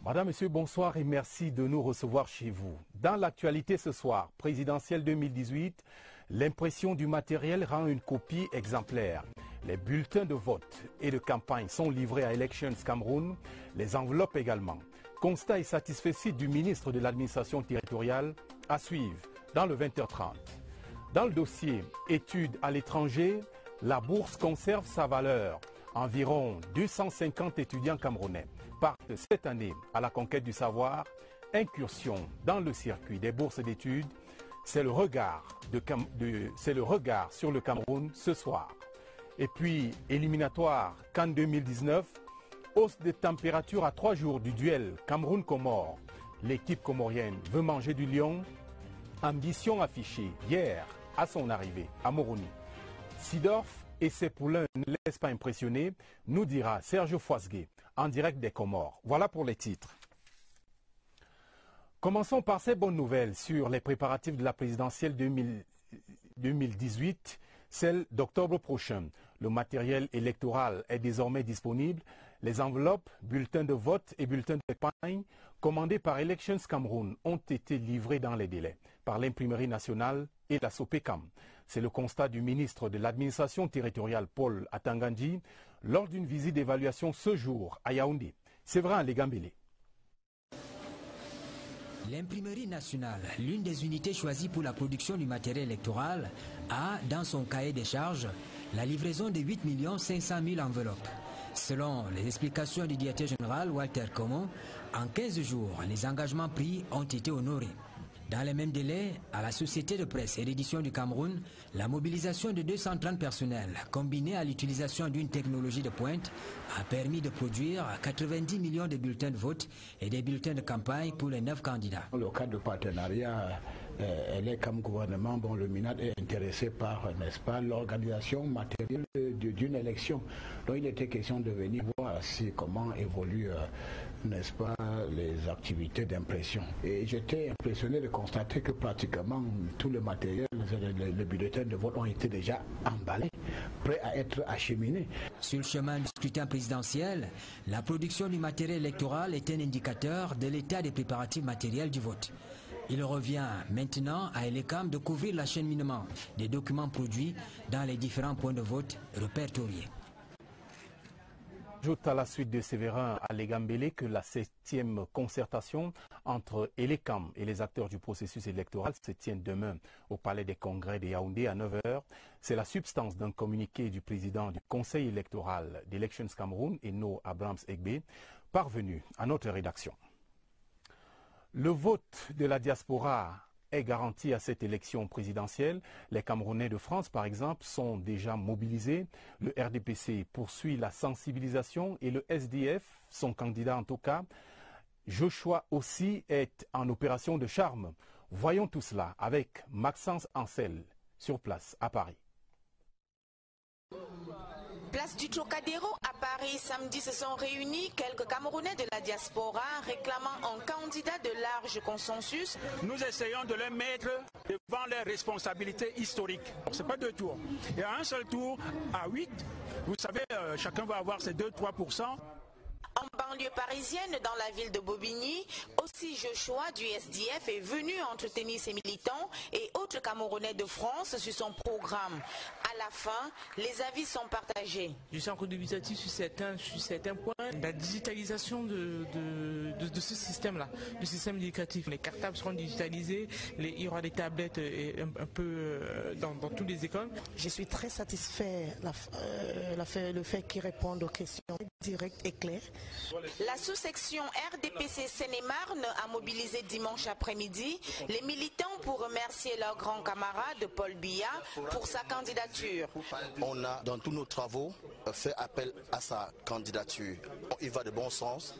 Madame, Monsieur, bonsoir et merci de nous recevoir chez vous. Dans l'actualité ce soir, présidentielle 2018, l'impression du matériel rend une copie exemplaire. Les bulletins de vote et de campagne sont livrés à Elections Cameroun, les enveloppes également. Constat et satisfecit du ministre de l'administration territoriale à suivre dans le 20h30. Dans le dossier études à l'étranger, la bourse conserve sa valeur. Environ 250 étudiants camerounais partent cette année à la conquête du savoir. Incursion dans le circuit des bourses d'études, c'est le regard sur le Cameroun ce soir. Et puis, éliminatoire CAN 2019, hausse des températures à 3 jours du duel Cameroun-Comore. L'équipe comorienne veut manger du lion. Ambition affichée hier à son arrivée à Moroni. Sidorf et ses poulains ne laissent pas impressionner, nous dira Serge Foisgué, en direct des Comores. Voilà pour les titres. Commençons par ces bonnes nouvelles sur les préparatifs de la présidentielle 2018, celle d'octobre prochain. Le matériel électoral est désormais disponible. Les enveloppes, bulletins de vote et bulletins de campagne commandés par Elections Cameroun ont été livrés dans les délais par l'imprimerie nationale et la SOPECAM. C'est le constat du ministre de l'administration territoriale Paul Atangandji lors d'une visite d'évaluation ce jour à Yaoundé. Séverin Legambélé. L'imprimerie nationale, l'une des unités choisies pour la production du matériel électoral, a, dans son cahier des charges, la livraison de 8 500 000 enveloppes. Selon les explications du directeur général Walter Komon, en 15 jours, les engagements pris ont été honorés. Dans les mêmes délais, à la Société de presse et d'édition du Cameroun, la mobilisation de 230 personnels, combinée à l'utilisation d'une technologie de pointe, a permis de produire 90 millions de bulletins de vote et des bulletins de campagne pour les 9 candidats. Dans le cadre de partenariat, elle est comme gouvernement, le MINAD est intéressé par, n'est-ce pas, l'organisation matérielle d'une élection. Donc il était question de venir voir comment évoluent, n'est-ce pas, les activités d'impression. Et j'étais impressionné de constater que pratiquement tout le matériel, les bulletins de vote ont été déjà emballés, prêts à être acheminés. Sur le chemin du scrutin présidentiel, la production du matériel électoral est un indicateur de l'état des préparatifs matériels du vote. Il revient maintenant à Elecam de couvrir l'acheminement des documents produits dans les différents points de vote répertoriés. J'ajoute à la suite de Séverin à Legambélé que la 7e concertation entre Elecam et les acteurs du processus électoral se tient demain au Palais des Congrès de Yaoundé à 9 h. C'est la substance d'un communiqué du président du Conseil électoral d'Elections Cameroun, Eno Abrams Egbe, parvenu à notre rédaction. Le vote de la diaspora est garanti à cette élection présidentielle. Les Camerounais de France, par exemple, sont déjà mobilisés. Le RDPC poursuit la sensibilisation et le SDF, son candidat en tout cas, Joshua aussi, est en opération de charme. Voyons tout cela avec Maxence Ancel sur place à Paris. Place du Trocadéro à Paris, samedi se sont réunis quelques Camerounais de la diaspora réclamant un candidat de large consensus. Nous essayons de les mettre devant leurs responsabilités historiques. Ce n'est pas 2 tours. Et à un seul tour, à 8, vous savez, chacun va avoir ses 2-3%. En banlieue parisienne, dans la ville de Bobigny, aussi Joshua du SDF est venu entretenir ses militants et autres Camerounais de France sur son programme. À la fin, les avis sont partagés. Je suis encore dubitatif sur certains points. La digitalisation de ce système-là, le système éducatif. Les cartables seront digitalisés, il y aura des tablettes un peu dans toutes les écoles. Je suis très satisfait le fait qu'ils répondent aux questions directes et claires. La sous-section RDPC Seine-et-Marne a mobilisé dimanche après-midi les militants pour remercier leur grand camarade Paul Biya pour sa candidature. On a dans tous nos travaux fait appel à sa candidature. Il va de bon sens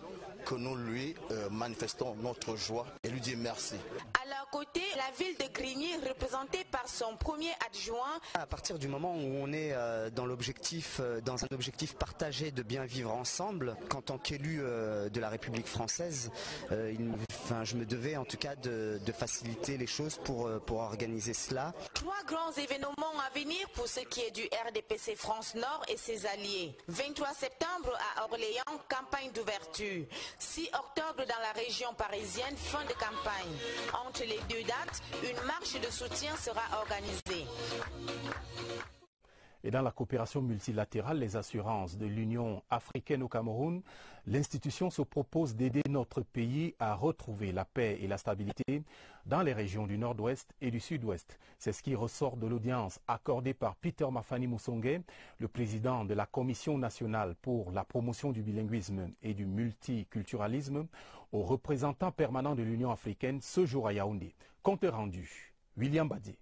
que nous lui manifestons notre joie et lui dire merci. À leur côté, la ville de Grigny, représentée par son premier adjoint. À partir du moment où on est dans un objectif partagé de bien vivre ensemble, qu'en tant qu'élu de la République française, je me devais en tout cas de faciliter les choses pour organiser cela. 3 grands événements à venir pour ce qui est du RDPC France Nord et ses alliés. 23 septembre à Orléans, campagne d'ouverture. 6 octobre dans la région parisienne, fin de campagne. Entre les deux dates, une marche de soutien sera organisée. Et dans la coopération multilatérale, les assurances de l'Union africaine au Cameroun, l'institution se propose d'aider notre pays à retrouver la paix et la stabilité dans les régions du Nord-Ouest et du Sud-Ouest. C'est ce qui ressort de l'audience accordée par Peter Mafani Moussongé, le président de la Commission nationale pour la promotion du bilinguisme et du multiculturalisme, aux représentants permanents de l'Union africaine ce jour à Yaoundé. Compte rendu, William Badi.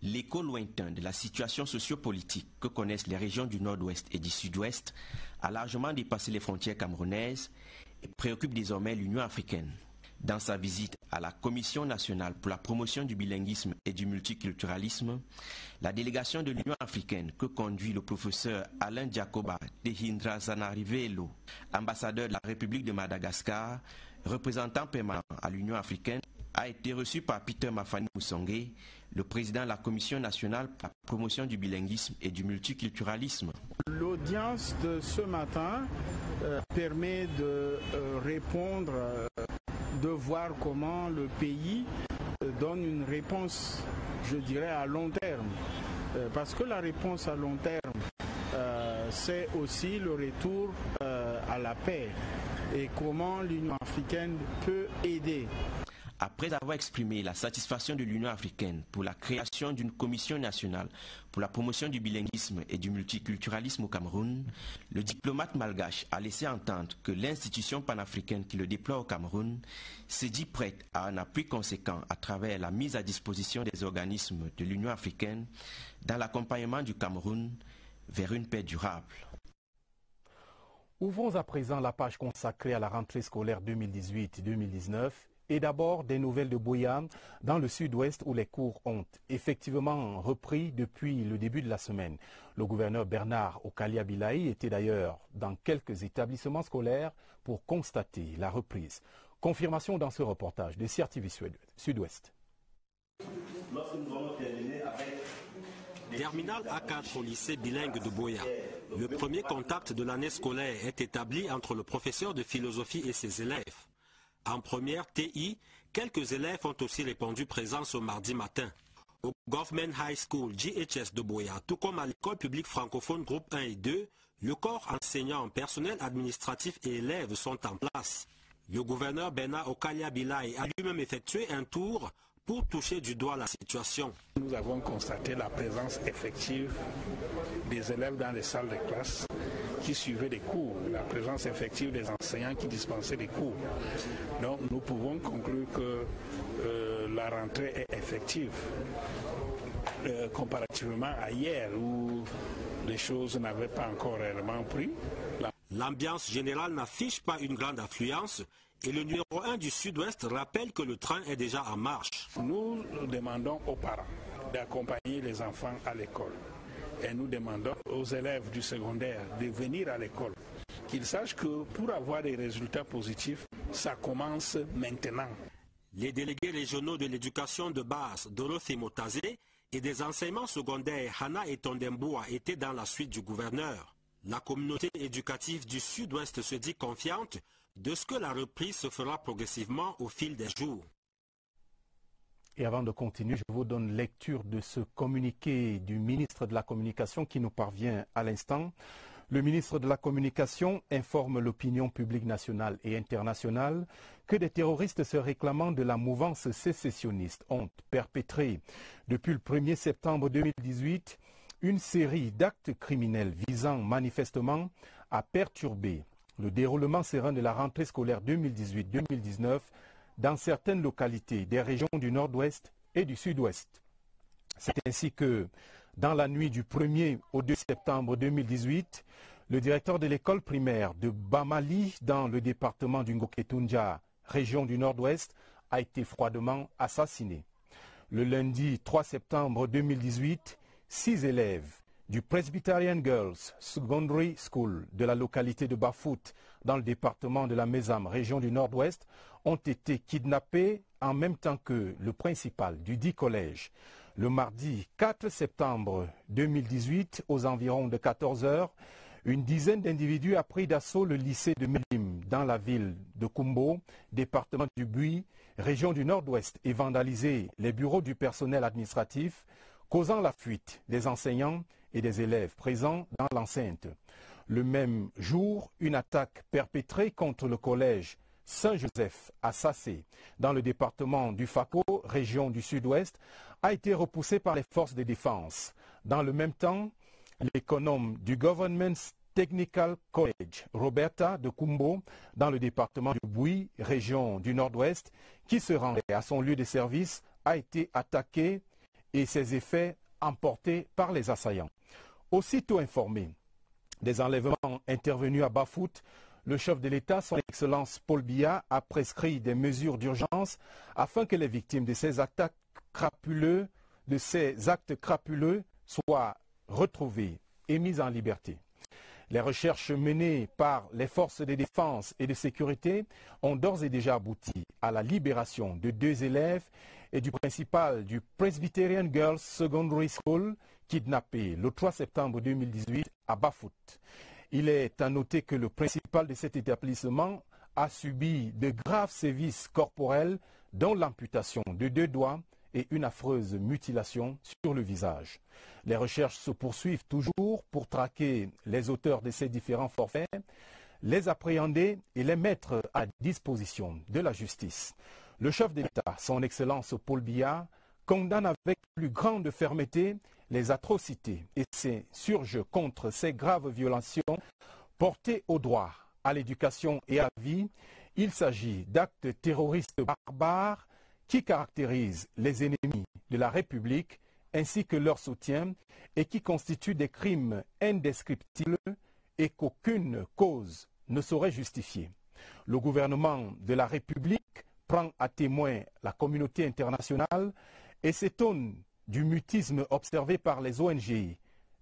L'écho lointain de la situation sociopolitique que connaissent les régions du Nord-Ouest et du Sud-Ouest a largement dépassé les frontières camerounaises et préoccupe désormais l'Union africaine. Dans sa visite à la Commission nationale pour la promotion du bilinguisme et du multiculturalisme, la délégation de l'Union africaine que conduit le professeur Alain Diakoba Tehindrazanarivelo, ambassadeur de la République de Madagascar, représentant permanent à l'Union africaine, a été reçu par Peter Mafani Moussongé, le président de la Commission nationale pour la promotion du bilinguisme et du multiculturalisme. L'audience de ce matin permet de répondre, de voir comment le pays donne une réponse, je dirais, à long terme. Parce que la réponse à long terme, c'est aussi le retour à la paix et comment l'Union africaine peut aider. Après avoir exprimé la satisfaction de l'Union africaine pour la création d'une commission nationale pour la promotion du bilinguisme et du multiculturalisme au Cameroun, le diplomate malgache a laissé entendre que l'institution panafricaine qui le déploie au Cameroun s'est dit prête à un appui conséquent à travers la mise à disposition des organismes de l'Union africaine dans l'accompagnement du Cameroun vers une paix durable. Ouvrons à présent la page consacrée à la rentrée scolaire 2018-2019. Et d'abord, des nouvelles de Buea, dans le sud-ouest où les cours ont effectivement repris depuis le début de la semaine. Le gouverneur Bernard Okalia Bilaï était d'ailleurs dans quelques établissements scolaires pour constater la reprise. Confirmation dans ce reportage de CRTV Sud-Ouest. Terminal A4 au lycée bilingue de Buea. Le premier contact de l'année scolaire est établi entre le professeur de philosophie et ses élèves. En première TI, quelques élèves ont aussi répondu présent ce mardi matin. Au Government High School GHS de Buea, tout comme à l'école publique francophone groupe 1 et 2, le corps enseignant, personnel administratif et élèves sont en place. Le gouverneur Bernard Okalia Bilaï a lui-même effectué un tour pour toucher du doigt la situation. Nous avons constaté la présence effective des élèves dans les salles de classe qui suivaient des cours, la présence effective des enseignants qui dispensaient des cours. Donc nous pouvons conclure que la rentrée est effective comparativement à hier où les choses n'avaient pas encore réellement pris. L'ambiance générale n'affiche pas une grande affluence et le numéro 1 du Sud-Ouest rappelle que le train est déjà en marche. Nous demandons aux parents d'accompagner les enfants à l'école. Et nous demandons aux élèves du secondaire de venir à l'école. Qu'ils sachent que pour avoir des résultats positifs, ça commence maintenant. Les délégués régionaux de l'éducation de base, Dorothée Motazé, et des enseignements secondaires, Hana et Tondemboua, étaient dans la suite du gouverneur. La communauté éducative du Sud-Ouest se dit confiante de ce que la reprise se fera progressivement au fil des jours. Et avant de continuer, je vous donne lecture de ce communiqué du ministre de la Communication qui nous parvient à l'instant. Le ministre de la Communication informe l'opinion publique nationale et internationale que des terroristes se réclamant de la mouvance sécessionniste ont perpétré depuis le 1er septembre 2018 une série d'actes criminels visant manifestement à perturber le déroulement serein de la rentrée scolaire 2018-2019 dans certaines localités des régions du Nord-Ouest et du Sud-Ouest. C'est ainsi que, dans la nuit du 1er au 2 septembre 2018, le directeur de l'école primaire de Bamali, dans le département du Ngoketunja, région du Nord-Ouest, a été froidement assassiné. Le lundi 3 septembre 2018, 6 élèves du Presbyterian Girls Secondary School de la localité de Bafout, dans le département de la Mézam, région du Nord-Ouest, ont été kidnappés en même temps que le principal du dit collège. Le mardi 4 septembre 2018, aux environs de 14 heures, Une dizaine d'individus a pris d'assaut le lycée de Mélim dans la ville de Kumbo, département du Bui, région du Nord-Ouest, et vandalisé les bureaux du personnel administratif, causant la fuite des enseignants et des élèves présents dans l'enceinte. Le même jour, une attaque perpétrée contre le collège Saint-Joseph à Sassé, dans le département du Fako, région du Sud-Ouest, a été repoussée par les forces de défense. Dans le même temps, l'économe du Government Technical College, Roberta de Kumbo, dans le département du Bui, région du Nord-Ouest, qui se rendait à son lieu de service, a été attaqué et ses effets emportés par les assaillants. Aussitôt informé des enlèvements intervenus à Bafouth, le chef de l'État, son Excellence Paul Biya, a prescrit des mesures d'urgence afin que les victimes de ces actes crapuleux, soient retrouvées et mises en liberté. Les recherches menées par les forces de défense et de sécurité ont d'ores et déjà abouti à la libération de 2 élèves et du principal du Presbyterian Girls Secondary School, kidnappé le 3 septembre 2018 à Bafouth. Il est à noter que le principal de cet établissement a subi de graves sévices corporels, dont l'amputation de 2 doigts et une affreuse mutilation sur le visage. Les recherches se poursuivent toujours pour traquer les auteurs de ces différents forfaits, les appréhender et les mettre à disposition de la justice. Le chef de l'État, son Excellence Paul Biya, condamne avec plus grande fermeté les atrocités et s'insurge contre ces graves violations portées au droit, à l'éducation et à la vie. Il s'agit d'actes terroristes barbares qui caractérisent les ennemis de la République ainsi que leur soutien et qui constituent des crimes indescriptibles et qu'aucune cause ne saurait justifier. Le gouvernement de la République prend à témoin la communauté internationale et s'étonne du mutisme observé par les ONG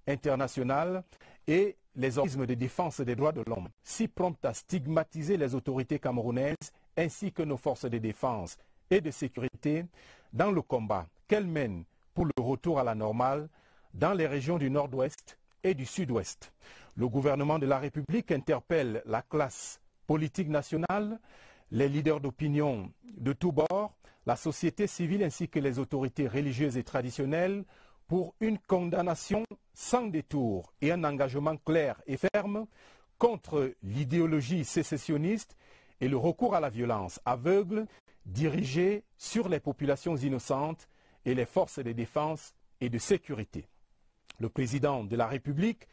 internationales et les organismes de défense des droits de l'homme, si promptes à stigmatiser les autorités camerounaises ainsi que nos forces de défense et de sécurité dans le combat qu'elles mènent pour le retour à la normale dans les régions du Nord-Ouest et du Sud-Ouest. Le gouvernement de la République interpelle la classe politique nationale, les leaders d'opinion de tous bords, la société civile ainsi que les autorités religieuses et traditionnelles pour une condamnation sans détour et un engagement clair et ferme contre l'idéologie sécessionniste et le recours à la violence aveugle dirigée sur les populations innocentes et les forces de défense et de sécurité. Le président de la République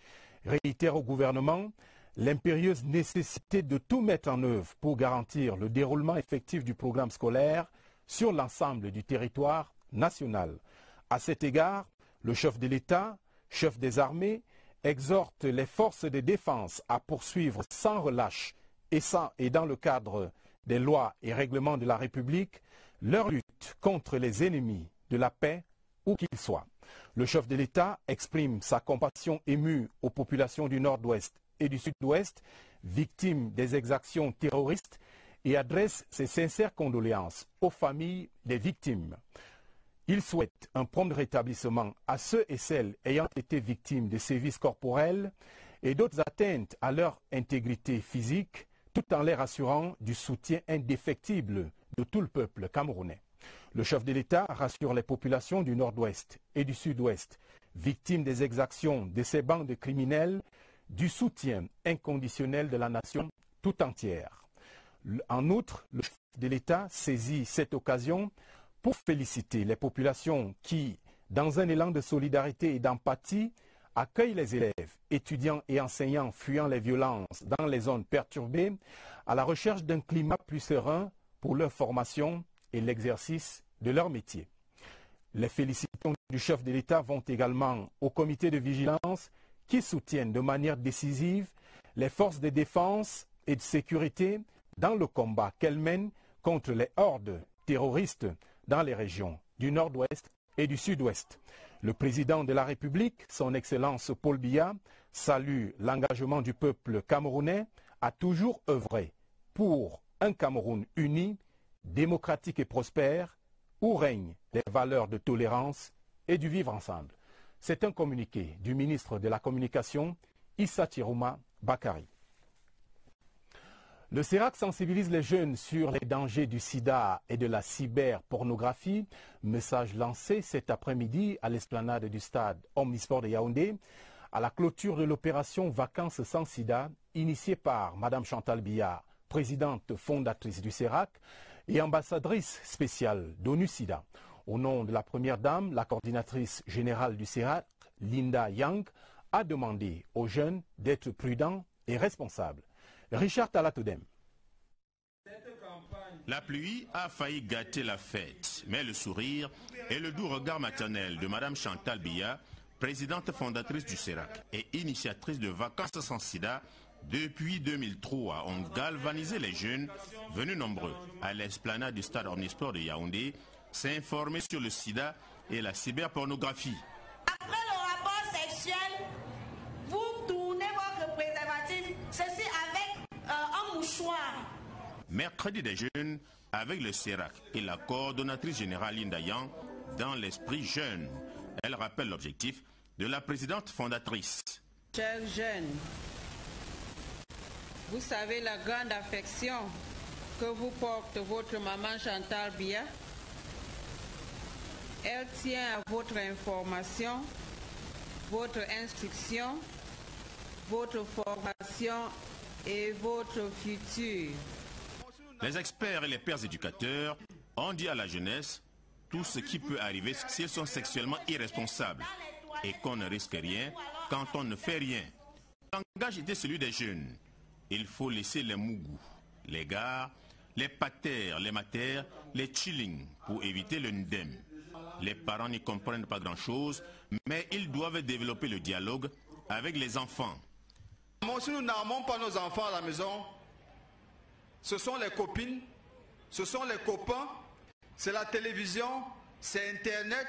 réitère au gouvernement l'impérieuse nécessité de tout mettre en œuvre pour garantir le déroulement effectif du programme scolaire sur l'ensemble du territoire national. À cet égard, le chef de l'État, chef des armées, exhorte les forces de défense à poursuivre sans relâche et dans le cadre des lois et règlements de la République leur lutte contre les ennemis de la paix où qu'ils soient. Le chef de l'État exprime sa compassion émue aux populations du Nord-Ouest et du Sud-Ouest, victimes des exactions terroristes, et adresse ses sincères condoléances aux familles des victimes. Il souhaite un prompt rétablissement à ceux et celles ayant été victimes de sévices corporels et d'autres atteintes à leur intégrité physique, tout en les rassurant du soutien indéfectible de tout le peuple camerounais. Le chef de l'État rassure les populations du Nord-Ouest et du Sud-Ouest, victimes des exactions de ces bandes criminelles, du soutien inconditionnel de la nation tout entière. En outre, le chef de l'État saisit cette occasion pour féliciter les populations qui, dans un élan de solidarité et d'empathie, accueillent les élèves, étudiants et enseignants fuyant les violences dans les zones perturbées à la recherche d'un climat plus serein pour leur formation et l'exercice de leur métier. Les félicitations du chef de l'État vont également au comité de vigilance qui soutiennent de manière décisive les forces de défense et de sécurité dans le combat qu'elles mènent contre les hordes terroristes dans les régions du Nord-Ouest et du Sud-Ouest. Le président de la République, son Excellence Paul Biya, salue l'engagement du peuple camerounais à toujours œuvrer pour un Cameroun uni, démocratique et prospère, où règnent les valeurs de tolérance et du vivre ensemble. C'est un communiqué du ministre de la Communication Issa Tirouma Bakari. Le CERAC sensibilise les jeunes sur les dangers du sida et de la cyberpornographie. Message lancé cet après-midi à l'esplanade du stade Omnisport de Yaoundé à la clôture de l'opération Vacances sans sida initiée par Mme Chantal Biya, présidente fondatrice du CERAC et ambassadrice spéciale d'ONU-SIDA. Au nom de la première dame, la coordinatrice générale du CERAC, Linda Yang, a demandé aux jeunes d'être prudents et responsables. Richard Talatoudem. La pluie a failli gâter la fête, mais le sourire et le doux regard maternel de Mme Chantal Biya, présidente fondatrice du CERAC et initiatrice de Vacances sans sida, depuis 2003, ont galvanisé les jeunes venus nombreux à l'esplanade du stade Omnisport de Yaoundé s'informer sur le sida et la cyberpornographie. Après le rapport sexuel, vous tournez votre préservatif, ceci avec un mouchoir. Mercredi des jeunes avec le CERAC et la coordonnatrice générale Linda Yang dans l'esprit jeune. Elle rappelle l'objectif de la présidente fondatrice. Chers jeunes, vous savez la grande affection que vous porte votre maman Chantal Biya. Elle tient à votre information, votre instruction, votre formation et votre futur. Les experts et les pères éducateurs ont dit à la jeunesse tout ce qui peut arriver s'ils sont sexuellement irresponsables et qu'on ne risque rien quand on ne fait rien. L'engagement était celui des jeunes. Il faut laisser les mougous, les gares, les patères, les matères, les chillings pour éviter le ndem. Les parents n'y comprennent pas grand-chose, mais ils doivent développer le dialogue avec les enfants. Si nous n'armons pas nos enfants à la maison, ce sont les copines, ce sont les copains, c'est la télévision, c'est Internet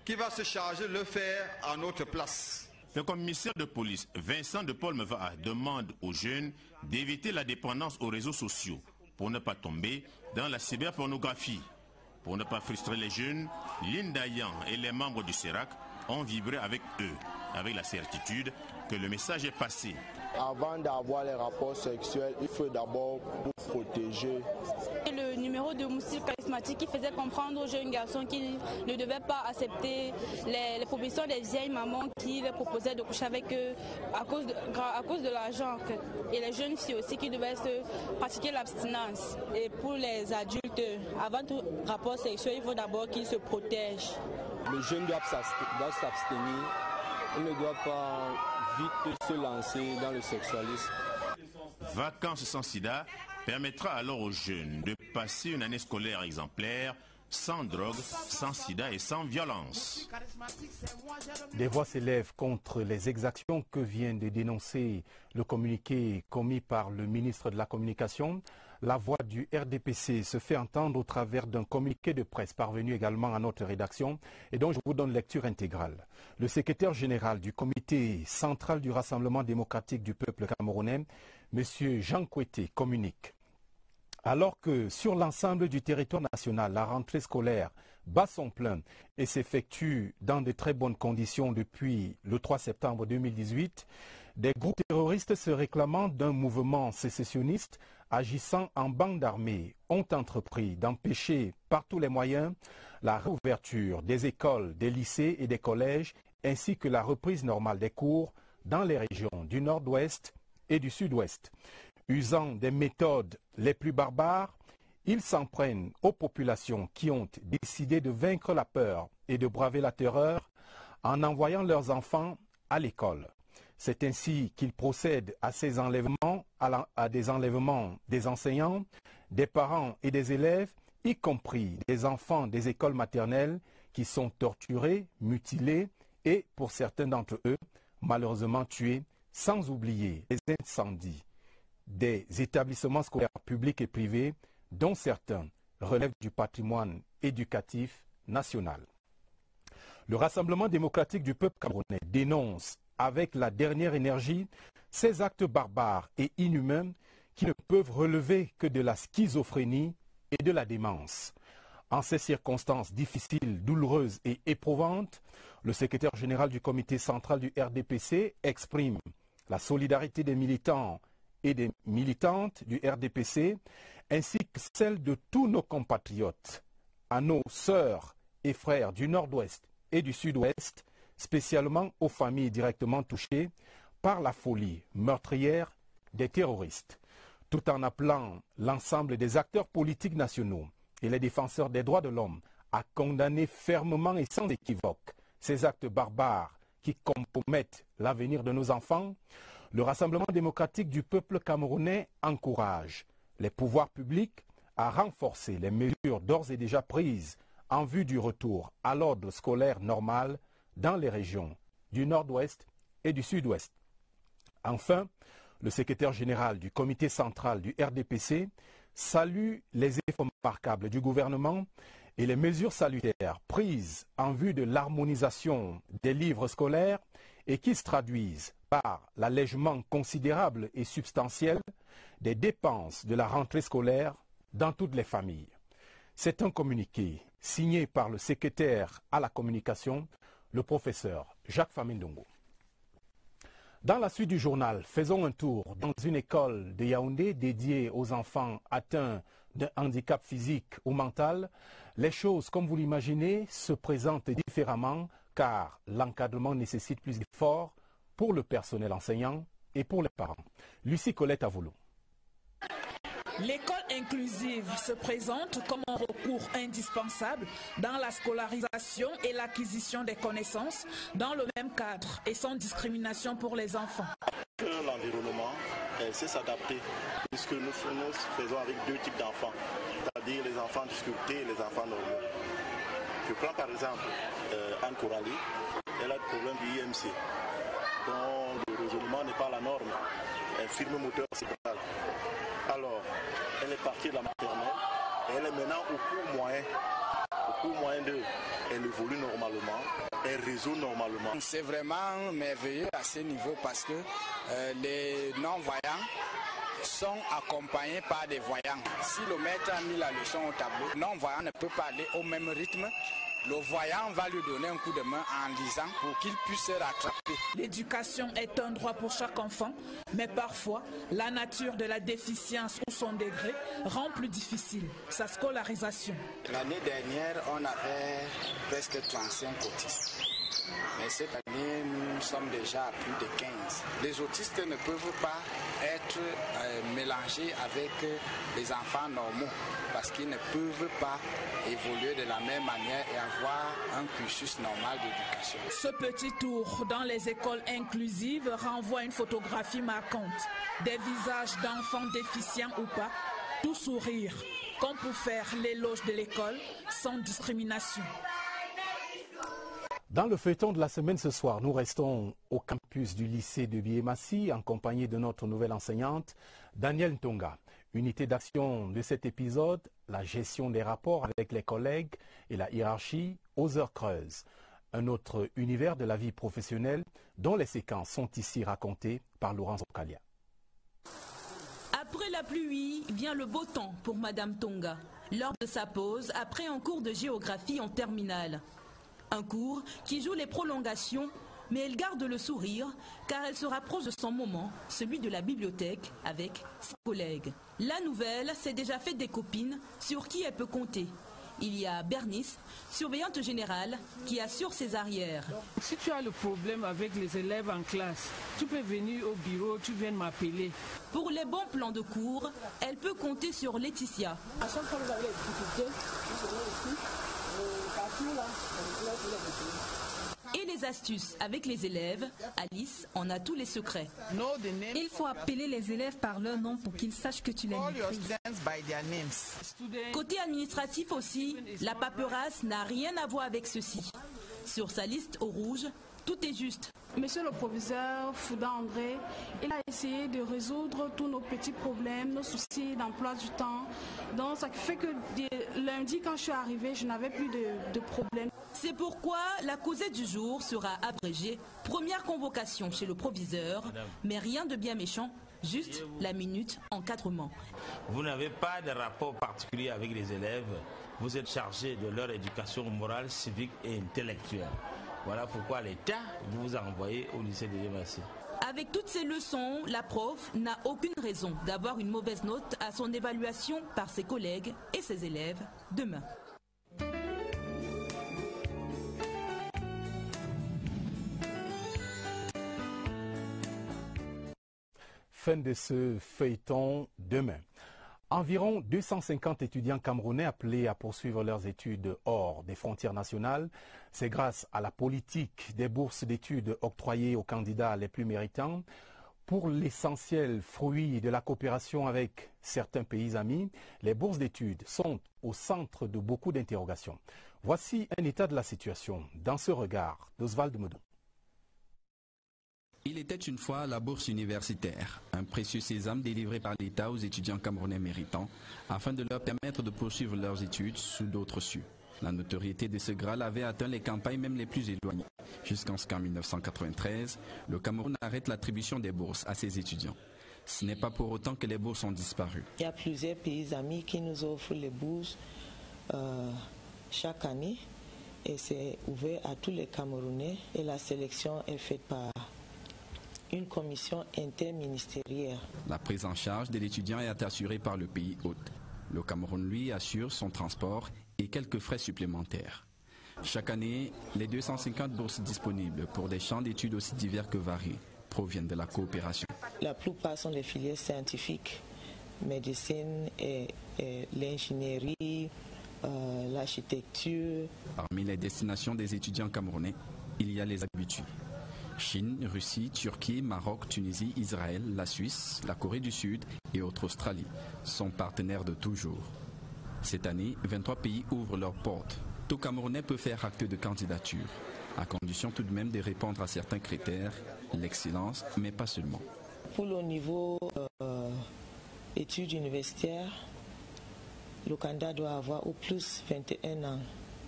qui va se charger de le faire à notre place. Le commissaire de police Vincent de Paul Meva demande aux jeunes d'éviter la dépendance aux réseaux sociaux pour ne pas tomber dans la cyberpornographie. Pour ne pas frustrer les jeunes, Linda Yang et les membres du CERAC ont vibré avec eux, avec la certitude que le message est passé. Avant d'avoir les rapports sexuels, il faut d'abord vous protéger. Le numéro de moustique charismatique qui faisait comprendre aux jeunes garçons qu'ils ne devaient pas accepter les propositions des vieilles mamans qui les proposaient de coucher avec eux à cause de l'argent. Et les jeunes filles aussi qui devaient se pratiquer l'abstinence. Et pour les adultes, avant tout rapport sexuel, il faut d'abord qu'ils se protègent. Le jeune doit s'abstenir, il ne doit pas vite se lancer dans le sexualisme. Vacances sans sida permettra alors aux jeunes de passer une année scolaire exemplaire, sans drogue, sans sida et sans violence. Des voix s'élèvent contre les exactions que vient de dénoncer le communiqué commis par le ministre de la Communication. La voix du RDPC se fait entendre au travers d'un communiqué de presse parvenu également à notre rédaction et dont je vous donne lecture intégrale. Le secrétaire général du comité central du Rassemblement démocratique du peuple camerounais, M. Jean Kouété, communique. Alors que sur l'ensemble du territoire national, la rentrée scolaire bat son plein et s'effectue dans de très bonnes conditions depuis le 3 septembre 2018, des groupes terroristes se réclamant d'un mouvement sécessionniste agissant en bande armée ont entrepris d'empêcher par tous les moyens la réouverture des écoles, des lycées et des collèges ainsi que la reprise normale des cours dans les régions du nord-ouest et du sud-ouest. Usant des méthodes les plus barbares, ils s'en prennent aux populations qui ont décidé de vaincre la peur et de braver la terreur en envoyant leurs enfants à l'école. C'est ainsi qu'ils procèdent à ces enlèvements, à des enlèvements des enseignants, des parents et des élèves, y compris des enfants des écoles maternelles qui sont torturés, mutilés et, pour certains d'entre eux, malheureusement tués, sans oublier les incendies des établissements scolaires publics et privés, dont certains relèvent du patrimoine éducatif national. Le Rassemblement démocratique du peuple camerounais dénonce avec la dernière énergie ces actes barbares et inhumains qui ne peuvent relever que de la schizophrénie et de la démence. En ces circonstances difficiles, douloureuses et éprouvantes, le secrétaire général du comité central du RDPC exprime la solidarité des militants et des militantes du RDPC, ainsi que celle de tous nos compatriotes, à nos sœurs et frères du Nord-Ouest et du Sud-Ouest, spécialement aux familles directement touchées par la folie meurtrière des terroristes, tout en appelant l'ensemble des acteurs politiques nationaux et les défenseurs des droits de l'homme à condamner fermement et sans équivoque ces actes barbares qui compromettent l'avenir de nos enfants. Le Rassemblement démocratique du peuple camerounais encourage les pouvoirs publics à renforcer les mesures d'ores et déjà prises en vue du retour à l'ordre scolaire normal dans les régions du Nord-Ouest et du Sud-Ouest. Enfin, le secrétaire général du comité central du RDPC salue les efforts remarquables du gouvernement et les mesures salutaires prises en vue de l'harmonisation des livres scolaires et qui se traduisent par l'allègement considérable et substantiel des dépenses de la rentrée scolaire dans toutes les familles. C'est un communiqué signé par le secrétaire à la communication, le professeur Jacques Famindongo. Dans la suite du journal, faisons un tour dans une école de Yaoundé dédiée aux enfants atteints d'un handicap physique ou mental. Les choses, comme vous l'imaginez, se présentent différemment car l'encadrement nécessite plus d'efforts pour le personnel enseignant et pour les parents. Lucie Colette Avolo. L'école inclusive se présente comme un recours indispensable dans la scolarisation et l'acquisition des connaissances dans le même cadre et sans discrimination pour les enfants. L'environnement sait s'adapter puisque nous faisons avec deux types d'enfants, c'est-à-dire les enfants en difficulté et les enfants normaux. Je prends par exemple Anne Coralie, elle a le problème du IMC, dont le raisonnement n'est pas la norme, infirme moteur cérébral. Alors, elle est partie de la maternelle et elle est maintenant au cours moyen d'eux. Elle évolue normalement, elle résout normalement. C'est vraiment merveilleux à ce niveau parce que les non-voyants sont accompagnés par des voyants. Si le maître a mis la leçon au tableau, le non-voyant ne peut pas aller au même rythme. Le voyant va lui donner un coup de main en lisant pour qu'il puisse se rattraper. L'éducation est un droit pour chaque enfant, mais parfois, la nature de la déficience ou son degré rend plus difficile sa scolarisation. L'année dernière, on avait presque 35 autistes. Mais cette année, nous sommes déjà à plus de 15. Les autistes ne peuvent pas être mélangés avec les enfants normaux parce qu'ils ne peuvent pas évoluer de la même manière et avoir un cursus normal d'éducation. Ce petit tour dans les écoles inclusives renvoie une photographie marquante. Des visages d'enfants déficients ou pas, tout sourire, comme pour faire l'éloge de l'école sans discrimination. Dans le feuilleton de la semaine ce soir, nous restons au campus du lycée de Biémassi en compagnie de notre nouvelle enseignante, Danielle Ntonga. Unité d'action de cet épisode, la gestion des rapports avec les collègues et la hiérarchie aux heures creuses. Un autre univers de la vie professionnelle dont les séquences sont ici racontées par Laurence Okalia. Après la pluie vient le beau temps pour Madame Tonga, lors de sa pause après un cours de géographie en terminale. Un cours qui joue les prolongations, mais elle garde le sourire car elle se rapproche de son moment, celui de la bibliothèque avec ses collègues. La nouvelle s'est déjà faite des copines sur qui elle peut compter. Il y a Bernice, surveillante générale, qui assure ses arrières. Si tu as le problème avec les élèves en classe, tu peux venir au bureau, tu viens m'appeler. Pour les bons plans de cours, elle peut compter sur Laetitia. À chaque fois que vous avez des difficultés, vous venez ici, partout là, et les astuces avec les élèves, Alice en a tous les secrets. Il faut appeler les élèves par leur nom pour qu'ils sachent que tu les maîtrises. Côté administratif aussi, la paperasse n'a rien à voir avec ceci. Sur sa liste au rouge, tout est juste. Monsieur le proviseur Fouda André, il a essayé de résoudre tous nos petits problèmes, nos soucis d'emploi du temps. Donc ça fait que lundi, quand je suis arrivée, je n'avais plus de problème. C'est pourquoi la causette du jour sera abrégée. Première convocation chez le proviseur, mais rien de bien méchant, juste la minute encadrement. Vous n'avez pas de rapport particulier avec les élèves. Vous êtes chargé de leur éducation morale, civique et intellectuelle. Voilà pourquoi l'État vous a envoyé au lycée de Biémassi. Avec toutes ces leçons, la prof n'a aucune raison d'avoir une mauvaise note à son évaluation par ses collègues et ses élèves demain. Fin de ce feuilleton demain. Environ 250 étudiants camerounais appelés à poursuivre leurs études hors des frontières nationales. C'est grâce à la politique des bourses d'études octroyées aux candidats les plus méritants. Pour l'essentiel fruit de la coopération avec certains pays amis, les bourses d'études sont au centre de beaucoup d'interrogations. Voici un état de la situation dans ce regard d'Oswald Modou. Il était une fois la bourse universitaire, un précieux sésame délivré par l'État aux étudiants camerounais méritants afin de leur permettre de poursuivre leurs études sous d'autres cieux. La notoriété de ce Graal avait atteint les campagnes même les plus éloignées, jusqu'en ce qu'en 1993, le Cameroun arrête l'attribution des bourses à ses étudiants. Ce n'est pas pour autant que les bourses ont disparu. Il y a plusieurs pays amis qui nous offrent les bourses chaque année et c'est ouvert à tous les Camerounais et la sélection est faite par une commission interministérielle. La prise en charge de l'étudiant est assurée par le pays hôte. Le Cameroun, lui, assure son transport et quelques frais supplémentaires. Chaque année, les 250 bourses disponibles pour des champs d'études aussi divers que variés proviennent de la coopération. La plupart sont des filières scientifiques, médecine, l'ingénierie, l'architecture. Parmi les destinations des étudiants camerounais, il y a les habitués. Chine, Russie, Turquie, Maroc, Tunisie, Israël, la Suisse, la Corée du Sud et autres Australie sont partenaires de toujours. Cette année, 23 pays ouvrent leurs portes. Tout Camerounais peut faire acte de candidature, à condition tout de même de répondre à certains critères, l'excellence, mais pas seulement. Pour le niveau études universitaires, le candidat doit avoir au plus 21 ans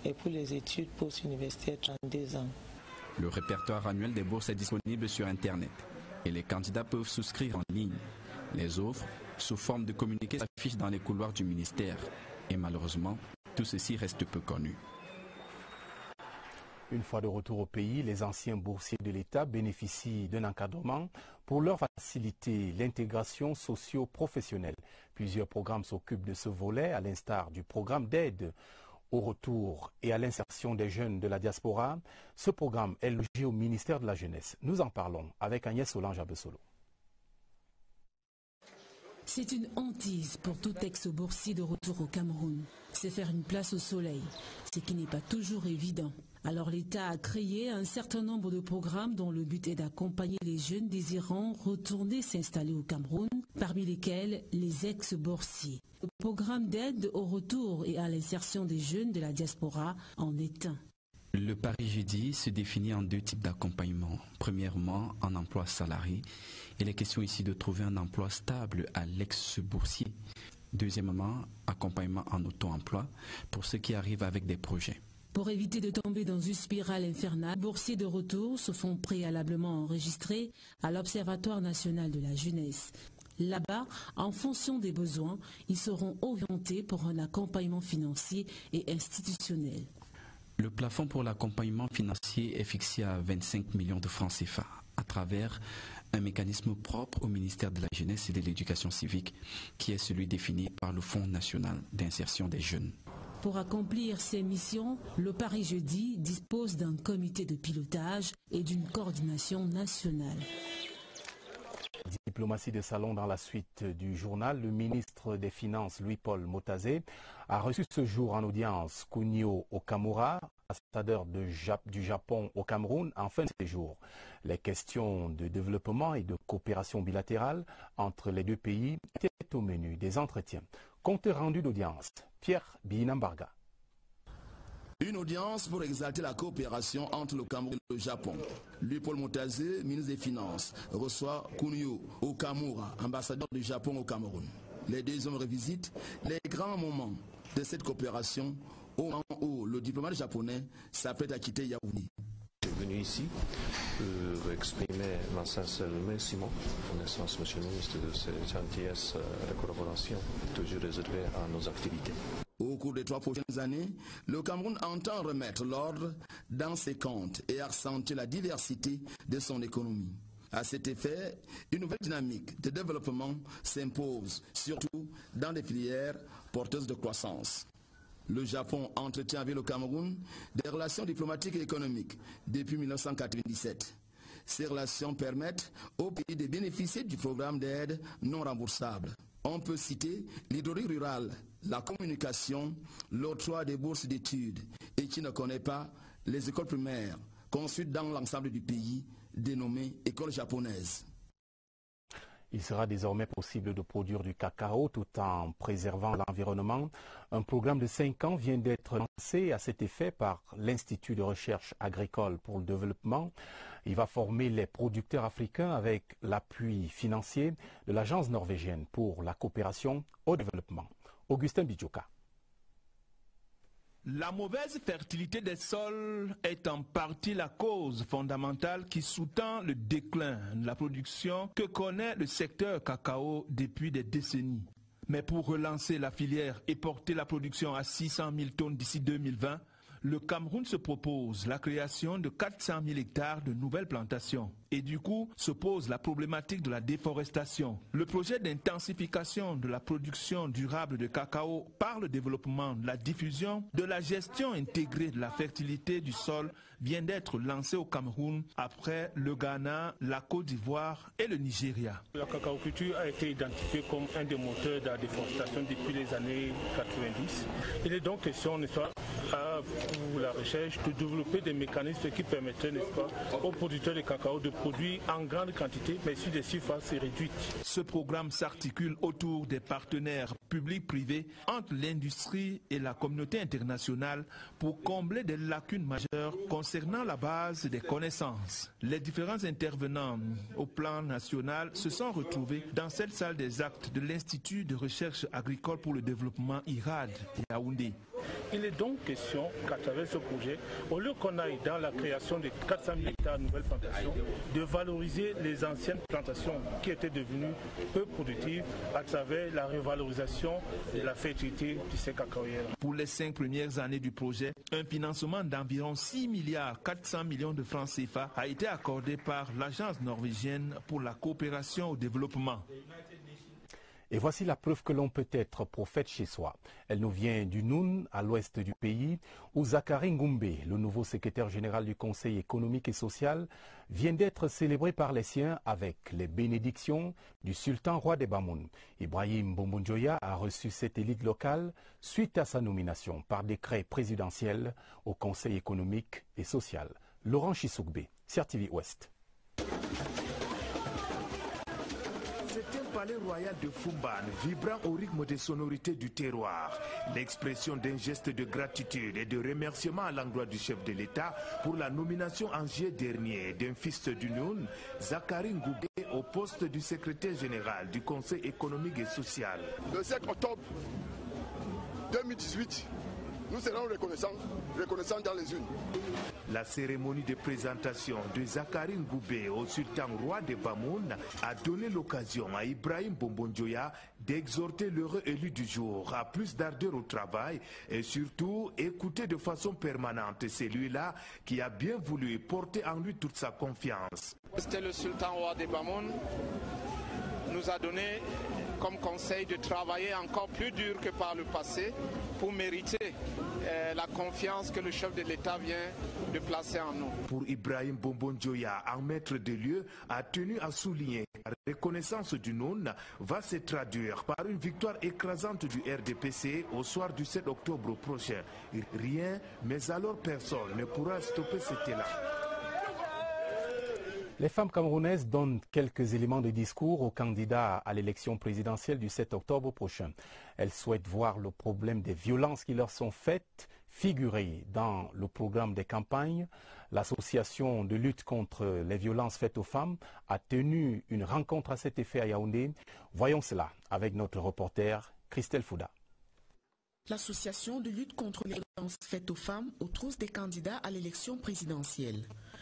et pour les études post-universitaires, 32 ans. Le répertoire annuel des bourses est disponible sur Internet et les candidats peuvent souscrire en ligne. Les offres, sous forme de communiqués, s'affichent dans les couloirs du ministère. Et malheureusement, tout ceci reste peu connu. Une fois de retour au pays, les anciens boursiers de l'État bénéficient d'un encadrement pour leur faciliter l'intégration socio-professionnelle. Plusieurs programmes s'occupent de ce volet, à l'instar du programme d'aide au retour et à l'insertion des jeunes de la diaspora. Ce programme est logé au ministère de la Jeunesse. Nous en parlons avec Agnès Solange Abessolo. C'est une hantise pour tout ex-boursier de retour au Cameroun. C'est faire une place au soleil, ce qui n'est pas toujours évident. Alors l'État a créé un certain nombre de programmes dont le but est d'accompagner les jeunes désirant retourner s'installer au Cameroun, parmi lesquels les ex-boursiers. Le programme d'aide au retour et à l'insertion des jeunes de la diaspora en est un. Le Paris Jeudi se définit en deux types d'accompagnement. Premièrement, en emploi salarié. Il est question ici de trouver un emploi stable à l'ex-boursier. Deuxièmement, accompagnement en auto-emploi pour ceux qui arrivent avec des projets. Pour éviter de tomber dans une spirale infernale, les boursiers de retour se font préalablement enregistrer à l'Observatoire national de la jeunesse. Là-bas, en fonction des besoins, ils seront orientés pour un accompagnement financier et institutionnel. Le plafond pour l'accompagnement financier est fixé à 25 millions de francs CFA à travers un mécanisme propre au ministère de la Jeunesse et de l'Éducation civique qui est celui défini par le Fonds national d'insertion des jeunes. Pour accomplir ces missions, le Paris Jeudi dispose d'un comité de pilotage et d'une coordination nationale. Diplomatie de salon dans la suite du journal. Le ministre des Finances, Louis-Paul Motazé, a reçu ce jour en audience Kunio Okamura, ambassadeur du Japon au Cameroun, en fin de séjour. Les questions de développement et de coopération bilatérale entre les deux pays étaient au menu des entretiens. Compte rendu d'audience, Pierre Binambarga. Une audience pour exalter la coopération entre le Cameroun et le Japon. Louis-Paul Motazé, ministre des Finances, reçoit Kunio Okamura, ambassadeur du Japon au Cameroun. Les deux hommes revisitent les grands moments de cette coopération au moment où le diplomate japonais s'apprête à quitter Yaoundé. Je suis venu ici pour exprimer ma sincère remerciement, connaissance, monsieur le ministre, de cette gentillesse de collaboration toujours réservée à nos activités. Au cours des 3 prochaines années, le Cameroun entend remettre l'ordre dans ses comptes et accentuer la diversité de son économie. À cet effet, une nouvelle dynamique de développement s'impose, surtout dans les filières porteuses de croissance. Le Japon entretient avec le Cameroun des relations diplomatiques et économiques depuis 1997. Ces relations permettent au pays de bénéficier du programme d'aide non remboursable. On peut citer l'hydraulique rurale, la communication, l'octroi des bourses d'études et qui ne connaît pas les écoles primaires construites dans l'ensemble du pays, dénommées écoles japonaises. Il sera désormais possible de produire du cacao tout en préservant l'environnement. Un programme de 5 ans vient d'être lancé à cet effet par l'Institut de recherche agricole pour le développement. Il va former les producteurs africains avec l'appui financier de l'Agence norvégienne pour la coopération au développement. Augustin Bidjoka. La mauvaise fertilité des sols est en partie la cause fondamentale qui sous-tend le déclin de la production que connaît le secteur cacao depuis des décennies. Mais pour relancer la filière et porter la production à 600 000 tonnes d'ici 2020, le Cameroun se propose la création de 400 000 hectares de nouvelles plantations. Et du coup, se pose la problématique de la déforestation. Le projet d'intensification de la production durable de cacao par le développement, la diffusion de la gestion intégrée de la fertilité du sol vient d'être lancé au Cameroun après le Ghana, la Côte d'Ivoire et le Nigeria. La cacaoculture a été identifiée comme un des moteurs de la déforestation depuis les années 90. Il est donc question, n'est-ce pas, pour la recherche de développer des mécanismes qui permettraient, n'est-ce pas, aux producteurs de cacao de produire en grande quantité, mais sur des surfaces réduites. Ce programme s'articule autour des partenaires publics-privés entre l'industrie et la communauté internationale pour combler des lacunes majeures concernant la base des connaissances. Les différents intervenants au plan national se sont retrouvés dans cette salle des actes de l'Institut de recherche agricole pour le développement IRAD à Yaoundé. Il est donc question qu'à travers ce projet, au lieu qu'on aille dans la création de 400 000 hectares de nouvelles plantations, de valoriser les anciennes plantations qui étaient devenues peu productives à travers la revalorisation de la fertilité de ces cacaoyers. Pour les 5 premières années du projet, un financement d'environ 6 milliards 400 millions de francs CFA a été accordé par l'Agence norvégienne pour la coopération au développement. Et voici la preuve que l'on peut être prophète chez soi. Elle nous vient du Noun, à l'ouest du pays, où Zakari Ngumbe, le nouveau secrétaire général du Conseil économique et social, vient d'être célébré par les siens avec les bénédictions du sultan roi des Bamoun. Ibrahim Bombonjoya a reçu cette élite locale suite à sa nomination par décret présidentiel au Conseil économique et social. Laurent Chissoukbe, CRTV Ouest. C'est un palais royal de Fumban, vibrant au rythme des sonorités du terroir. L'expression d'un geste de gratitude et de remerciement à l'endroit du chef de l'État pour la nomination en juillet dernier d'un fils du Noun, Zakari Ngoubé, au poste du secrétaire général du Conseil économique et social. Le 7 octobre 2018, nous serons reconnaissants dans les urnes. La cérémonie de présentation de Zakari Ngoubé au sultan roi de Bamoun a donné l'occasion à Ibrahim Bombonjoya d'exhorter l'heureux élu du jour à plus d'ardeur au travail et surtout écouter de façon permanente celui-là qui a bien voulu porter en lui toute sa confiance. C'était le sultan roi de Bamoun nous a donné comme conseil de travailler encore plus dur que par le passé pour mériter la confiance que le chef de l'État vient de placer en nous. Pour Ibrahim Bombonjoya, en maître de lieu, a tenu à souligner que la reconnaissance du Noun va se traduire par une victoire écrasante du RDPC au soir du 7 octobre prochain. Rien, mais alors personne ne pourra stopper cet élan. Les femmes camerounaises donnent quelques éléments de discours aux candidats à l'élection présidentielle du 7 octobre prochain. Elles souhaitent voir le problème des violences qui leur sont faites figurer dans le programme des campagnes. L'association de lutte contre les violences faites aux femmes a tenu une rencontre à cet effet à Yaoundé. Voyons cela avec notre reporter Christelle Fouda. L'association de lutte contre les violences faites aux femmes aux trousses des candidats à l'élection présidentielle.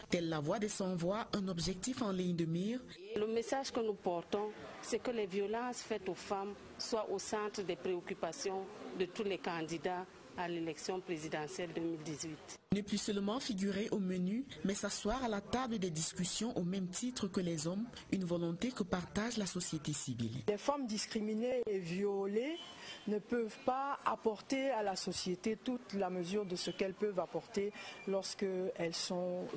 Telle la voix des sans-voix, un objectif en ligne de mire. Le message que nous portons, c'est que les violences faites aux femmes soient au centre des préoccupations de tous les candidats à l'élection présidentielle 2018. Ne plus seulement figurer au menu, mais s'asseoir à la table des discussions au même titre que les hommes, une volonté que partage la société civile. Les femmes discriminées et violées ne peuvent pas apporter à la société toute la mesure de ce qu'elles peuvent apporter lorsqu'elles sont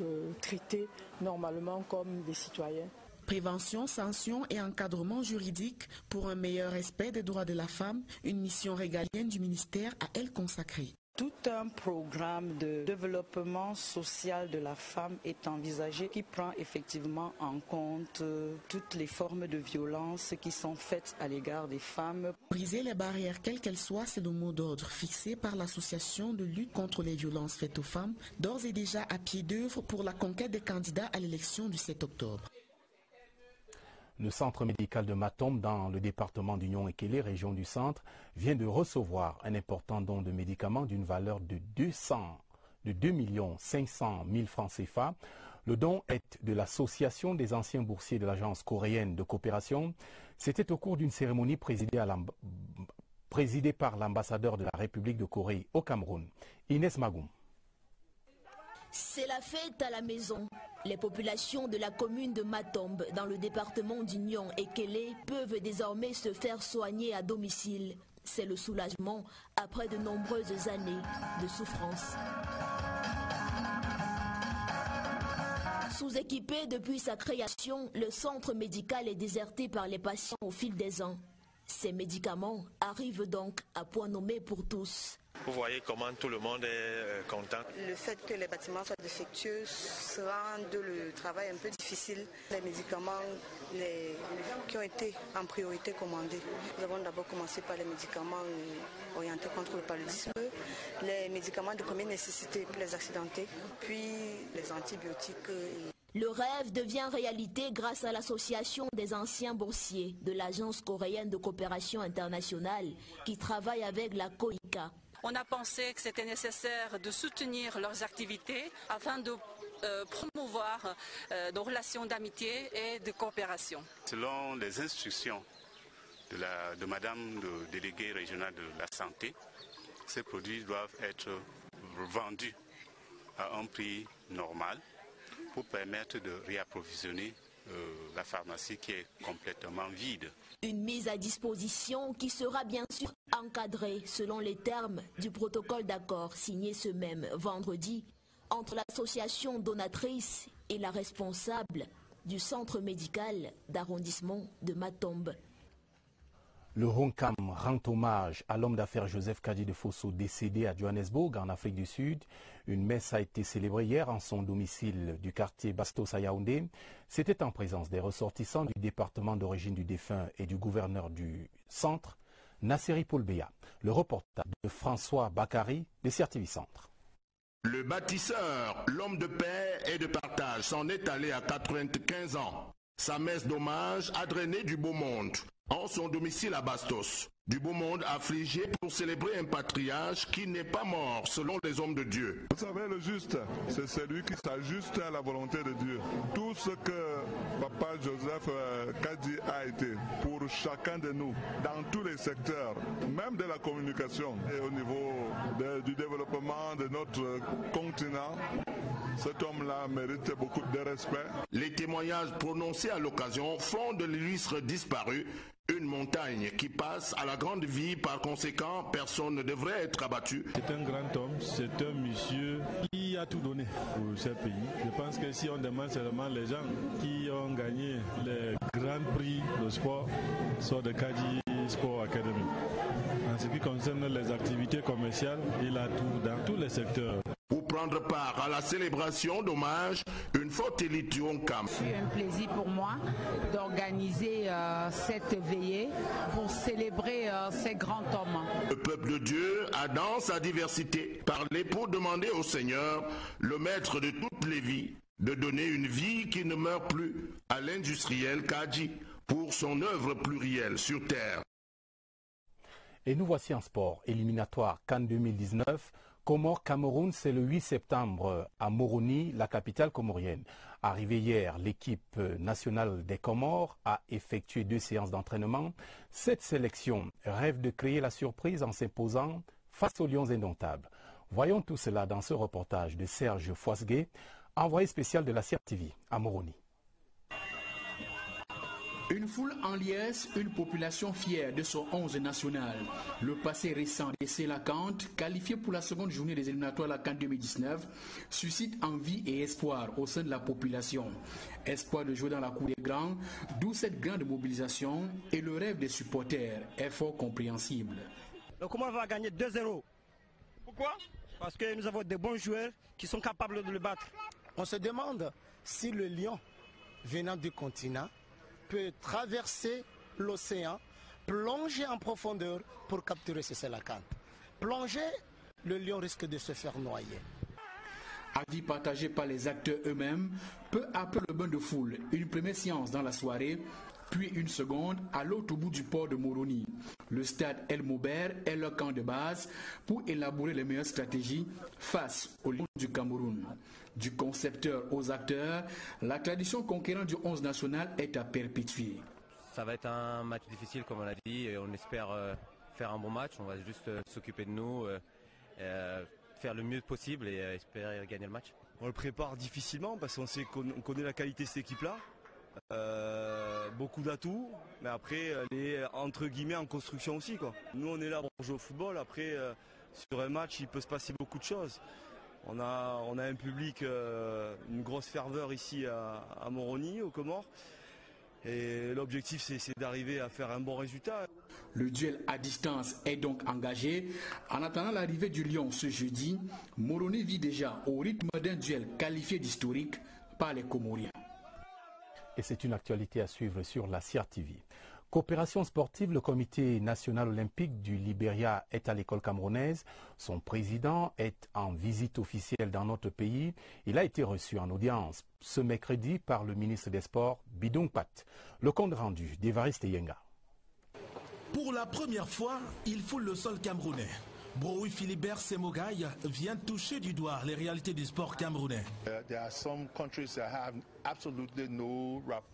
traitées normalement comme des citoyens. Prévention, sanction et encadrement juridique pour un meilleur respect des droits de la femme, une mission régalienne du ministère à elle consacrée. Tout un programme de développement social de la femme est envisagé qui prend effectivement en compte toutes les formes de violence qui sont faites à l'égard des femmes. Briser les barrières quelles qu'elles soient, c'est le mot d'ordre fixé par l'association de lutte contre les violences faites aux femmes, d'ores et déjà à pied d'œuvre pour la conquête des candidats à l'élection du 7 octobre. Le centre médical de Matombe, dans le département d'Union-Ekele, région du centre, vient de recevoir un important don de médicaments d'une valeur de 2 500 000 francs CFA. Le don est de l'association des anciens boursiers de l'agence coréenne de coopération. C'était au cours d'une cérémonie présidée par l'ambassadeur de la République de Corée au Cameroun, Inès Magoum. C'est la fête à la maison. Les populations de la commune de Matombe, dans le département d'Union-Ekele, peuvent désormais se faire soigner à domicile. C'est le soulagement après de nombreuses années de souffrance. Sous-équipé depuis sa création, le centre médical est déserté par les patients au fil des ans. Ces médicaments arrivent donc à point nommé pour tous. Vous voyez comment tout le monde est content. Le fait que les bâtiments soient défectueux rend le travail un peu difficile. Les médicaments qui ont été en priorité commandés. Nous avons d'abord commencé par les médicaments orientés contre le paludisme, les médicaments de première nécessité pour les accidentés, puis les antibiotiques. Le rêve devient réalité grâce à l'association des anciens boursiers de l'agence coréenne de coopération internationale qui travaille avec la COICA. On a pensé que c'était nécessaire de soutenir leurs activités afin de promouvoir nos relations d'amitié et de coopération. Selon les instructions de Madame le délégué régional de la santé, ces produits doivent être vendus à un prix normal pour permettre de réapprovisionner la pharmacie qui est complètement vide. Une mise à disposition qui sera bien sûr encadrée selon les termes du protocole d'accord signé ce même vendredi entre l'association donatrice et la responsable du centre médical d'arrondissement de Matombe. Le Roncam rend hommage à l'homme d'affaires Joseph Kadi de Fosso décédé à Johannesburg en Afrique du Sud. Une messe a été célébrée hier en son domicile du quartier Bastos à Yaoundé. C'était en présence des ressortissants du département d'origine du défunt et du gouverneur du centre, Nasseri Poulbeya. Le reportage de François Bakary de CRTV Centre. Le bâtisseur, l'homme de paix et de partage, s'en est allé à 95 ans. Sa messe d'hommage a drainé du beau monde en son domicile à Bastos. Du beau monde affligé pour célébrer un patriarche qui n'est pas mort selon les hommes de Dieu. Vous savez, le juste, c'est celui qui s'ajuste à la volonté de Dieu. Tout ce que Papa Joseph Kadi a été pour chacun de nous, dans tous les secteurs, même de la communication et au niveau du développement de notre continent, cet homme-là mérite beaucoup de respect. Les témoignages prononcés à l'occasion font de l'illustre disparu une montagne qui passe à la grande vie. Par conséquent, personne ne devrait être abattu. C'est un grand homme, c'est un monsieur qui a tout donné pour ce pays. Je pense que si on demande seulement les gens qui ont gagné les grands prix de sport, soit de Kadi Sport Academy. En ce qui concerne les activités commerciales, il a tout dans tous les secteurs. Pour prendre part à la célébration d'hommage, une forte élite du Roncam. C'est un plaisir pour moi d'organiser cette veillée pour célébrer ces grands hommes. Le peuple de Dieu a dans sa diversité parlé pour demander au Seigneur, le maître de toutes les vies, de donner une vie qui ne meurt plus à l'industriel Kadi pour son œuvre plurielle sur terre. Et nous voici en sport. Éliminatoire Cannes 2019. Comores-Cameroun, c'est le 8 septembre à Moroni, la capitale comorienne. Arrivée hier, l'équipe nationale des Comores a effectué 2 séances d'entraînement. Cette sélection rêve de créer la surprise en s'imposant face aux Lions indomptables. Voyons tout cela dans ce reportage de Serge Foisgué, envoyé spécial de la CRTV à Moroni. Une foule en liesse, une population fière de son 11 national. Le passé récent de Sélacante, qualifié pour la seconde journée des éliminatoires à la CAN 2019, suscite envie et espoir au sein de la population. Espoir de jouer dans la cour des grands, d'où cette grande mobilisation et le rêve des supporters est fort compréhensible. Le Comore va gagner 2-0. Pourquoi? Parce que nous avons de bons joueurs qui sont capables de le battre. On se demande si le lion venant du continent peut traverser l'océan, plonger en profondeur pour capturer ce Sélacante. Plonger, le lion risque de se faire noyer. Avis partagé par les acteurs eux-mêmes, peu après le bain de foule, une première séance dans la soirée, puis une seconde à l'autre bout du port de Moroni. Le stade El Moubert est le camp de base pour élaborer les meilleures stratégies face aux Lions du Cameroun. Du concepteur aux acteurs, la tradition conquérante du 11 national est à perpétuer. Ça va être un match difficile comme on l'a dit et on espère faire un bon match. On va juste s'occuper de nous, faire le mieux possible et espérer gagner le match. On le prépare difficilement parce qu'on sait qu'on connaît la qualité de cette équipe-là. Beaucoup d'atouts, mais après elle est entre guillemets en construction aussi, quoi. Nous on est là pour jouer au football, après sur un match il peut se passer beaucoup de choses. On a un public, une grosse ferveur ici à Moroni, aux Comores. Et l'objectif c'est d'arriver à faire un bon résultat. Le duel à distance est donc engagé. En attendant l'arrivée du Lion ce jeudi, Moroni vit déjà au rythme d'un duel qualifié d'historique par les Comoriens. Et c'est une actualité à suivre sur la CRTV. Coopération sportive, le comité national olympique du Libéria est à l'école camerounaise. Son président est en visite officielle dans notre pays. Il a été reçu en audience ce mercredi par le ministre des Sports, Bidung Pat. Le compte rendu d'Évariste Yenga. Pour la première fois, il foule le sol camerounais. Broui Philibert Semogaï vient toucher du doigt les réalités du sport camerounais.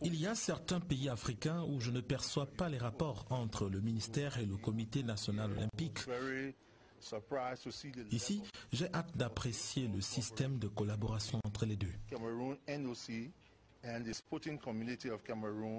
Il y a certains pays africains où je ne perçois pas les rapports entre le ministère et le comité national olympique. Ici, j'ai hâte d'apprécier le système de collaboration entre les deux.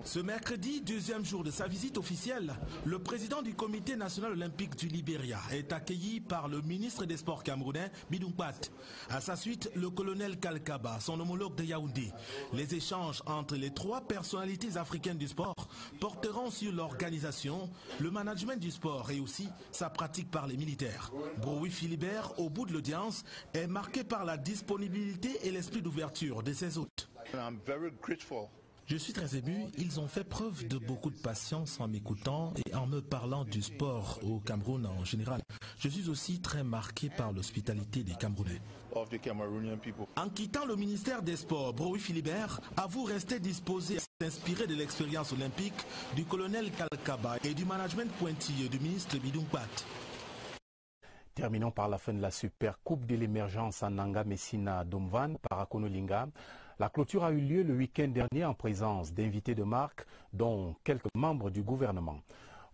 Ce mercredi, deuxième jour de sa visite officielle, le président du comité national olympique du Libéria est accueilli par le ministre des Sports camerounais, Bidung Pat. À sa suite, le colonel Kalkaba, son homologue de Yaoundé. Les échanges entre les trois personnalités africaines du sport porteront sur l'organisation, le management du sport et aussi sa pratique par les militaires. Broui Philibert, au bout de l'audience, est marqué par la disponibilité et l'esprit d'ouverture de ses hôtes. Je suis très ému, ils ont fait preuve de beaucoup de patience en m'écoutant et en me parlant du sport au Cameroun en général. Je suis aussi très marqué par l'hospitalité des Camerounais. En quittant le ministère des Sports, Broui Philibert avoue rester disposé à s'inspirer de l'expérience olympique du colonel Kalkaba et du management pointilleux du ministre Bidung Pat. Terminons par la fin de la Super Coupe de l'émergence en Nanga Messina Domvan par Akonolinga. La clôture a eu lieu le week-end dernier en présence d'invités de marque, dont quelques membres du gouvernement.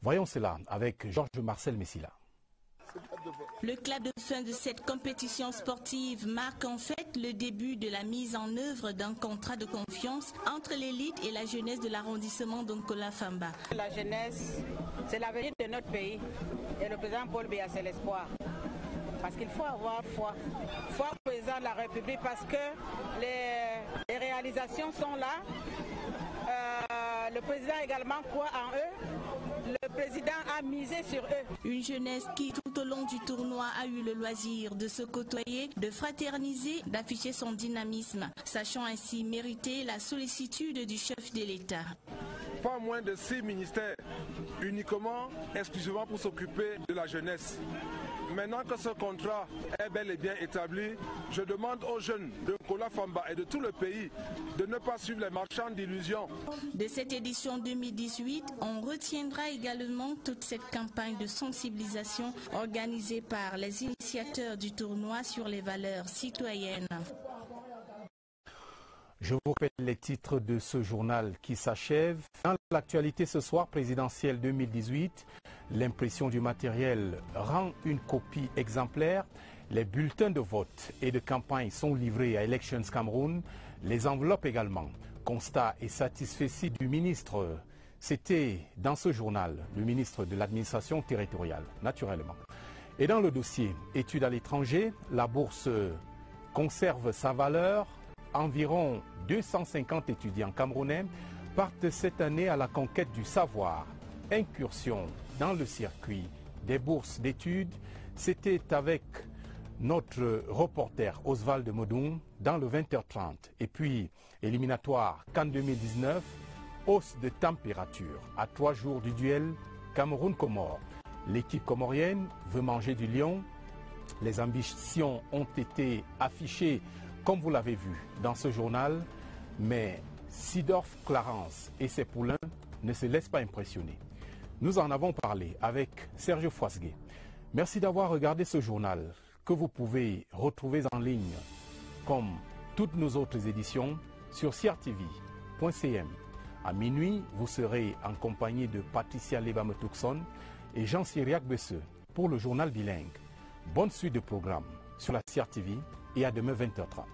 Voyons cela avec Georges Marcel Messila. Le clap de fin de cette compétition sportive marque en fait le début de la mise en œuvre d'un contrat de confiance entre l'élite et la jeunesse de l'arrondissement d'Onkola-Famba. La jeunesse, c'est l'avenir de notre pays et le président Paul Biya, c'est l'espoir. Parce qu'il faut avoir foi. Foi au président de la République parce que les réalisations sont là. Le président également croit en eux. Le président a misé sur eux. Une jeunesse qui tout au long du tournoi a eu le loisir de se côtoyer, de fraterniser, d'afficher son dynamisme, sachant ainsi mériter la sollicitude du chef de l'État. Pas moins de 6 ministères, uniquement, exclusivement pour s'occuper de la jeunesse. Maintenant que ce contrat est bel et bien établi, je demande aux jeunes de Nkola-Famba et de tout le pays de ne pas suivre les marchands d'illusions. De cette édition 2018, on retiendra également toute cette campagne de sensibilisation organisée par les initiateurs du tournoi sur les valeurs citoyennes. Je vous rappelle les titres de ce journal qui s'achève. Dans l'actualité ce soir, présidentielle 2018, l'impression du matériel rend une copie exemplaire. Les bulletins de vote et de campagne sont livrés à Elections Cameroun. Les enveloppes également. Constat et satisfecit du ministre. C'était dans ce journal, le ministre de l'administration territoriale, naturellement. Et dans le dossier études à l'étranger, la bourse conserve sa valeur. Environ 250 étudiants camerounais partent cette année à la conquête du savoir. Incursion dans le circuit des bourses d'études. C'était avec notre reporter Oswald Modoun dans le 20h30. Et puis, éliminatoire CAN 2019, hausse de température à 3 jours du duel Cameroun-Comores. L'équipe comorienne veut manger du lion. Les ambitions ont été affichées, comme vous l'avez vu dans ce journal, mais Sidorf Clarence et ses poulains ne se laissent pas impressionner. Nous en avons parlé avec Serge Foisgué. Merci d'avoir regardé ce journal que vous pouvez retrouver en ligne, comme toutes nos autres éditions, sur crtv.cm. À minuit, vous serez en compagnie de Patricia Lebam-Tuxon et Jean-Cyriac Besseux pour le journal bilingue. Bonne suite de programme sur la CRTV et à demain 20h30.